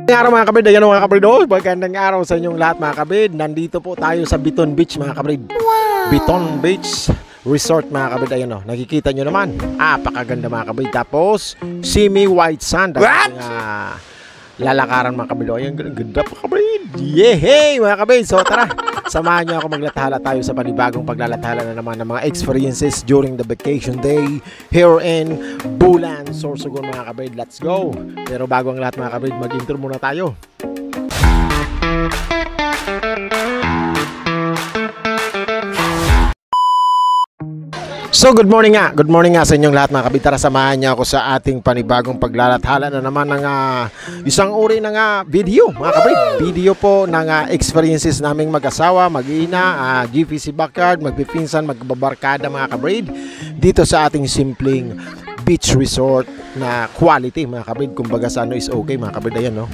Magandang araw mga kabrid, ayan mga kabrid, magandang araw sa inyong lahat mga kabrid. Nandito po tayo sa Biton Beach mga kabrid. Biton Beach Resort mga kabrid, ayan o, nakikita nyo naman, apakaganda mga kabrid. Tapos, semi white sand. What? Lalakaran mga kabrid, ayan, ganda mga kabrid. Yehey mga kabrid, so tara, samahan nyo ako maglathala tayo sa panibagong paglalathala na naman ng mga experiences during the vacation day here in Bulan, Sorsogon mga kabrid. Let's go! Pero bago ang lahat mga kabrid, mag-intro muna tayo. So good morning nga sa inyong lahat mga kabrid. Tara, samahan niyo ako sa ating panibagong paglalathala na naman ng isang uri ng video mga kabrid. Video po ng experiences naming mag-asawa, mag-ina, GVC backyard, magpipinsan, magbabarkada mga kabrid dito sa ating simpleng beach resort na quality mga kabrid. Kumbaga sa ano is okay mga kabrid. Ayan no,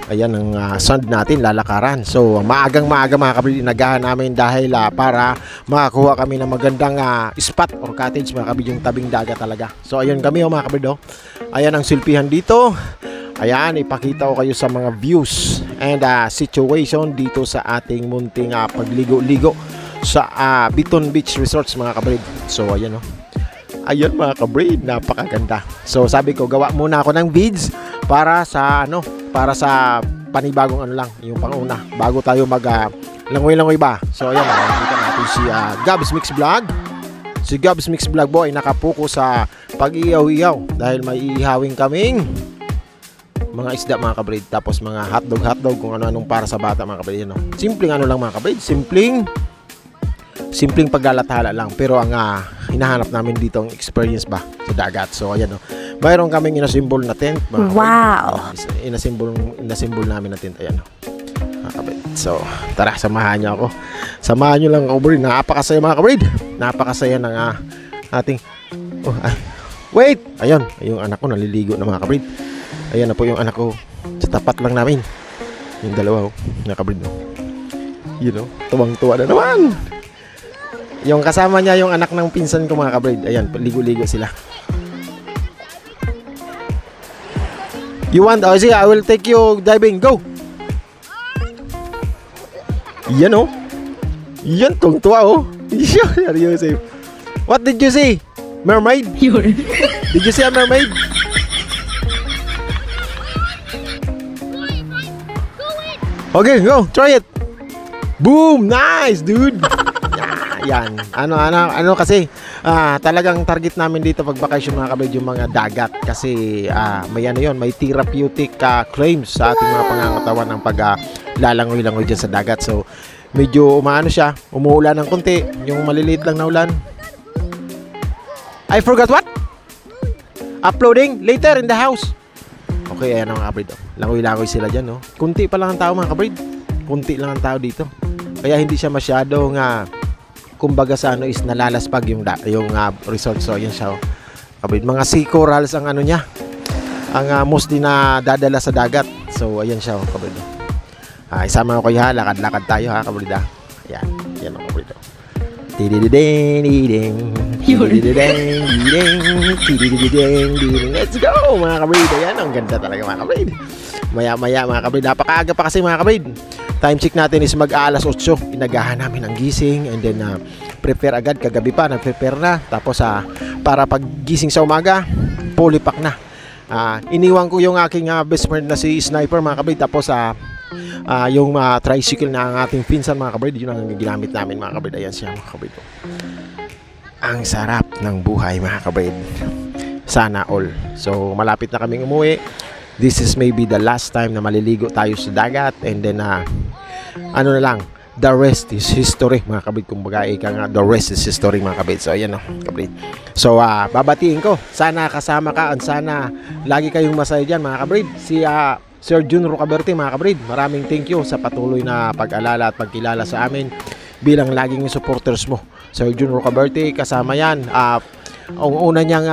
ayan ang sand natin, lalakaran. So maagang mga kabrid, inagahan namin dahil para makakuha kami ng magandang spot or cottage mga kabrid, yung tabing dagat talaga. So ayun kami mga kabrid. Ayan ang silpihan dito. Ayan, ipakita ko kayo sa mga views and situation dito sa ating munting pagligo-ligo sa Biton Beach Resorts mga kabrid. So ayan ayan mga kabrid, napakaganda. So sabi ko, gawa muna ako ng vids para sa para sa panibagong lang, yung panguna bago tayo mag langoy-langoy ba. So ayan, nakikita natin si Gabs Mix Vlog. Si Gabs Mix Vlog po ay nakapuko sa pag-iyaw-iyaw dahil may iihawing kaming mga isda mga kabrid, tapos mga hotdog kung ano-anong para sa bata mga kabrid. Simpleng lang mga kabrid, simpleng paglalathala lang, pero ang hinahanap namin dito ang experience ba sa dagat. So ayan mayroon kaming inasimbol na tent mga wow, inasimbol namin na tent. Ayan mga kabrid. So tara, samahan niyo ako, samahan niyo lang ako bro. Napakasaya mga kabrid, napakasaya ng ating wait, ayan yung anak ko naliligo na mga kabrid. Ayan na po yung anak ko sa tapat lang namin, yung dalawa mga kabrid tuwang-tuwa na naman. Yung kasama niya yung anak ng pinsan ko mga kabrid. Ayan, ligo-ligo sila. You want? Oh, sige, I will take you diving. Go! Yan yan, tuwang-tuwa seryoso. What did you see? Mermaid? Did you see a mermaid? Okay, go, try it. Boom, nice, dude. Yan, kasi talagang target namin dito pag vacation mga kabrid, yung mga dagat kasi may therapeutic claims sa ating mga pangangatawan ng paglalangoy-langoy dyan sa dagat. So medyo siya, umuulan ng konti, yung maliliit lang na ulan. I forgot what? Uploading later in the house. Okay, ayan mga kabrid, langoy-langoy sila dyan kunti pa lang ang tao mga kabrid, kunti lang ang tao dito, kaya hindi siya masyadong kumbaga sa is nalalaspag yung resort. So yun siya kabrid, mga sea corals ang niya, ang mostly na dadala sa dagat. So ayan siya kabrid. Isama ko kayo lakad-lakad tayo kabrid. Yan kabrid. Let's go mga kabrid. Ayan, ang ganda talaga mga kabrid. Maya-maya mga kabrid, napakaaga pa kasi mga kabrid. Time check natin is mag-aalas 8. Inagahan namin ang gising and then prepare agad. Kagabi pa nag-prepare na. Tapos para pag gising sa umaga, fully pack na. Iniwan ko yung aking best friend na si Sniper mga kabrid. Tapos yung tricycle na ang ating pinsan mga kabrid, yun ang ginamit namin mga kabrid. Ayan siya mga kabrid. Ang sarap ng buhay mga kabrid. Sana all. So malapit na kaming umuwi. This is maybe the last time na maliligo tayo sa dagat, and then the rest is history mga kabrid. Kumbaga the rest is history mga kabrid. So ayan kabrid. So babatiin ko, sana kasama ka at sana lagi kayong masaya dyan mga kabrid. Si Sir Jun Rocaberte mga kabrid, maraming thank you sa patuloy na pag-alala at pagkilala sa amin bilang laging supporters mo. Sir Jun Rocaberte, kasama yan ang una niyang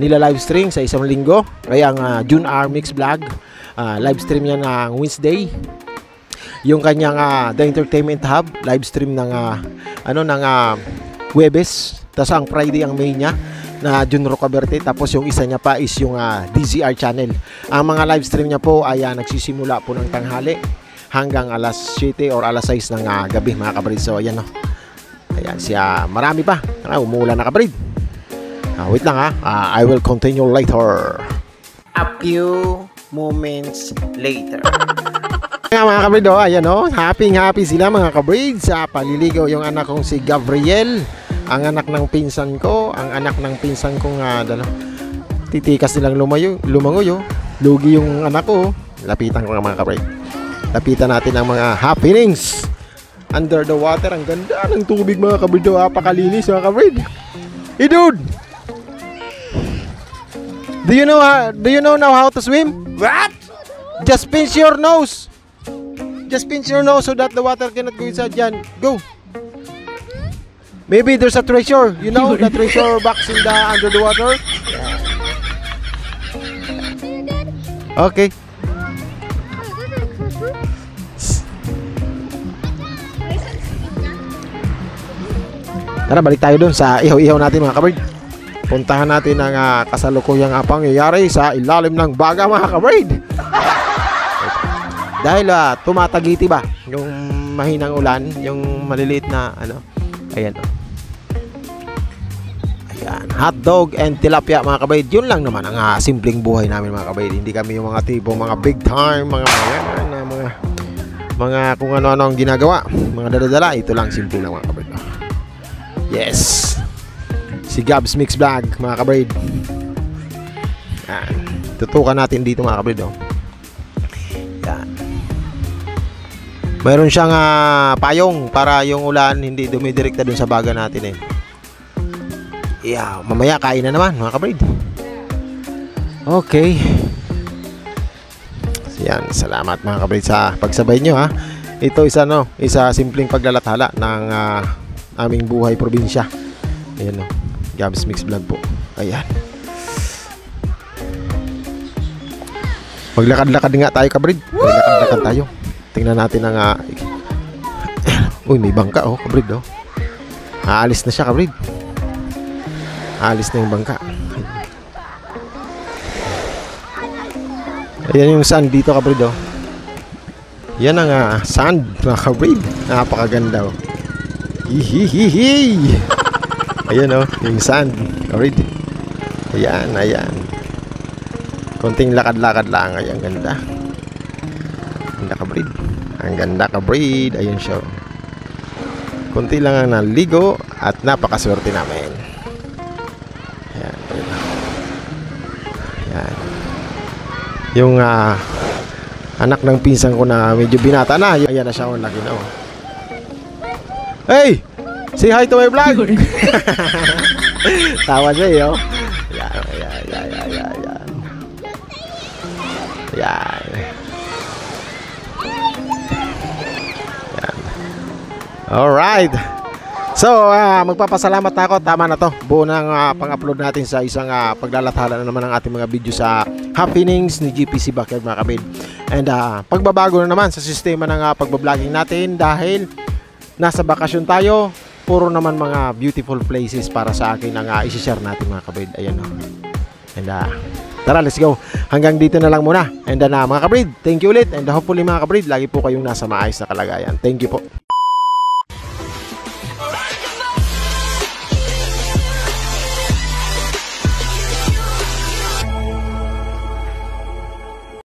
nila live stream sa isang linggo ay ang June R Mix Vlog. Live stream niya ng Wednesday. Yung kanyang The Entertainment Hub live stream ng ng Huwebes. Tapos ang Friday ang main niya na Jun Rocaberte, tapos yung isa niya pa is yung DZR channel. Ang mga live stream niya po ay nagsisimula po ng tanghali hanggang alas 7 or alas 6 ng gabi mga kabrid. So ayan no. Ayan siya, marami pa. Umuulan na kabrid. Wait lang I will continue later. A few moments later. Mga kabrid, ayan happy sila mga kabrid sa paliligaw yung anak kong si Gabriel, ang anak ng pinsan ko, ang anak ng pinsan kong titikas nilang lumangoy. Lugi yung anak ko. Lapitan ko mga kabrid. Lapitan natin ang mga happenings under the water. Ang ganda ng tubig mga kabrid, apakalinis mga kabrid. Hey dude, do you know now how to swim? What? Just pinch your nose. Just pinch your nose so that the water cannot go inside. Yan, go. Maybe there's a treasure. You know, the treasure box in the under the water. Okay. Tara, balik tayo dun sa ihaw-ihaw natin mga kabrid. Puntahan natin ang kasalukuyang pangyayari sa ilalim ng baga mga kabrid. Dahil tumatagiti ba yung mahinang ulan, yung maliliit na ayan. Ayan, hotdog and tilapia mga kabrid. Yun lang naman ang simpleng buhay namin mga kabrid. Hindi kami yung mga tipong mga big time, mga kung ano-ano ang ginagawa, mga daladala. Ito lang, simple lang mga kabrid. Yes, si Gabs Mix Vlog mga kabrid. Tutukan natin dito mga kabrid. Yan. Mayroon siyang payong para yung ulan hindi dumidirekta dun sa baga natin Yeah, mamaya kain na naman mga kabrid. Okay. Yan, salamat mga kabrid sa pagsabay nyo Ito isa simpleng paglalathala ng aming buhay probinsya. Ayan Gabs Mix Vlog po. Ayan. Maglakad-lakad nga tayo kabrid. Maglakad-lakad tayo. Tingnan natin ang uy, may bangka kabrid aalis na siya kabrid. Aalis na yung bangka. Ayan yung sand dito kabrid Yan ang sand mga kabrid. Napakaganda Hihihihi. Ayan yung sand kabrid. Ayan. Konting lakad-lakad lang. Ayan, ganda. Ganda kabrid. Ang ganda kabrid. Ayun siya. Konti lang ang naligo at napakaswerte namin. Ayan. Yung anak ng pinsan ko na medyo binata na. Ayan na siya. Laki na Hey! Say hi to my vlog! Tawa siya Yan. Alright. So, magpapasalamat na ako. Tama na to. Buo ng pang-upload natin sa isang paglalathala na naman ng ating mga video sa happenings ni GPC Backyard mga kabid. And pagbabago na naman sa sistema ng pagbabloging natin dahil nasa bakasyon tayo. Puro naman mga beautiful places para sa akin ang isi-share natin mga kabid. Ayan And tara, let's go. Hanggang dito na lang muna. And mga kabrid, thank you ulit. And hopefully mga kabrid, lagi po kayong nasa maayos na kalagayan. Thank you po.